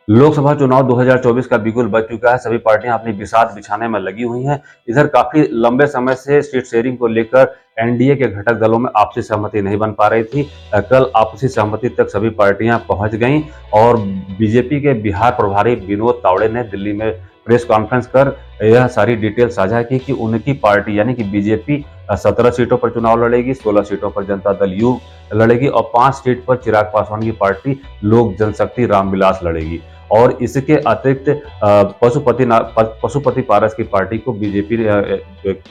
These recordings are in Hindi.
लोकसभा चुनाव 2024 का बिगुल बज चुका है। सभी पार्टियां अपनी बिसात बिछाने में लगी हुई हैं। इधर काफी लंबे समय से सीट शेयरिंग को लेकर एनडीए के घटक दलों में आपसी सहमति नहीं बन पा रही थी। कल आपसी सहमति तक सभी पार्टियां पहुंच गईं और बीजेपी के बिहार प्रभारी विनोद तावड़े ने दिल्ली में प्रेस कॉन्फ्रेंस कर यह सारी डिटेल साझा की कि उनकी पार्टी यानी कि बीजेपी 17 सीटों पर चुनाव लड़ेगी, 16 सीटों पर जनता दल यू लड़ेगी और 5 सीट पर चिराग पासवान की पार्टी लोक जनशक्ति रामविलास लड़ेगी। और इसके अतिरिक्त पशुपति पारस की पार्टी को बीजेपी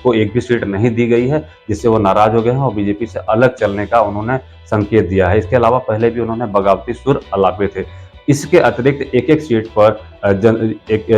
को एक भी सीट नहीं दी गई है, जिससे वो नाराज हो गए हैं और बीजेपी से अलग चलने का उन्होंने संकेत दिया है। इसके अलावा पहले भी उन्होंने बगावती सुर अलापे थे। इसके अतिरिक्त एक एक सीट पर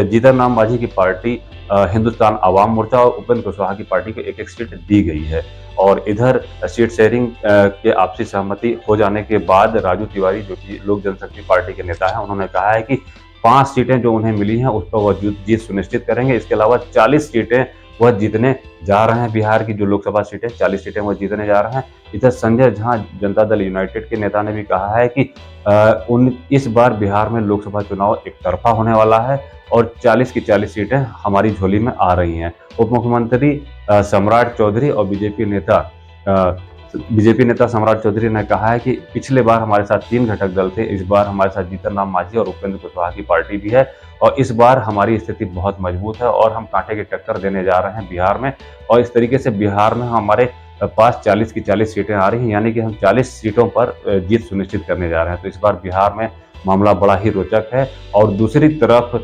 जीतन राम मांझी की पार्टी, हिंदुस्तान अवाम मोर्चा और उपेंद्र कुशवाहा की पार्टी को एक एक सीट दी गई है। और इधर सीट शेयरिंग के आपसी सहमति हो जाने के बाद राजू तिवारी, जो कि लोक जनशक्ति पार्टी के नेता हैं, उन्होंने कहा है कि 5 सीटें जो उन्हें मिली हैं उस पर वह जीत सुनिश्चित करेंगे। इसके अलावा 40 सीटें वह जीतने जा रहे हैं। बिहार की जो लोकसभा सीटें 40 सीटें वह जीतने जा रहे हैं। इधर संजय झा, जनता दल यूनाइटेड के नेता, ने भी कहा है कि इस बार बिहार में लोकसभा चुनाव एक तरफा होने वाला है और 40 की 40 सीटें हमारी झोली में आ रही हैं। उप मुख्यमंत्री सम्राट चौधरी और बीजेपी नेता सम्राट चौधरी ने कहा है कि पिछले बार हमारे साथ 3 घटक दल थे, इस बार हमारे साथ जीतन राम मांझी और उपेंद्र कुशवाहा की पार्टी भी है और इस बार हमारी स्थिति बहुत मजबूत है और हम कांटे की टक्कर देने जा रहे हैं बिहार में। और इस तरीके से बिहार में हमारे पास 40 की 40 सीटें आ रही हैं, यानी कि हम 40 सीटों पर जीत सुनिश्चित करने जा रहे हैं। तो इस बार बिहार में मामला बड़ा ही रोचक है। और दूसरी तरफ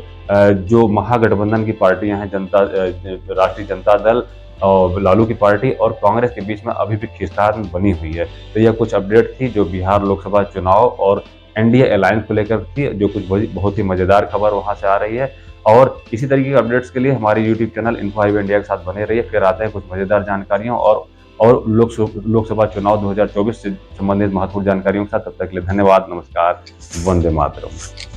जो महागठबंधन की पार्टियां हैं, राष्ट्रीय जनता दल और लालू की पार्टी और कांग्रेस के बीच में अभी भी खींचतान बनी हुई है। तो यह कुछ अपडेट थी जो बिहार लोकसभा चुनाव और एनडीए अलायंस को लेकर थी, जो कुछ बहुत ही मजेदार खबर वहां से आ रही है। और इसी तरीके के अपडेट्स के लिए हमारे YouTube channel info highway India के साथ बने रहिए। फिर आते हैं कुछ मजेदार जानकारियों और लोकसभा चुनाव 2024 से संबंधित महत्वपूर्ण जानकारियों के साथ। तब तक के लिए धन्यवाद, नमस्कार, वंदे मातरम।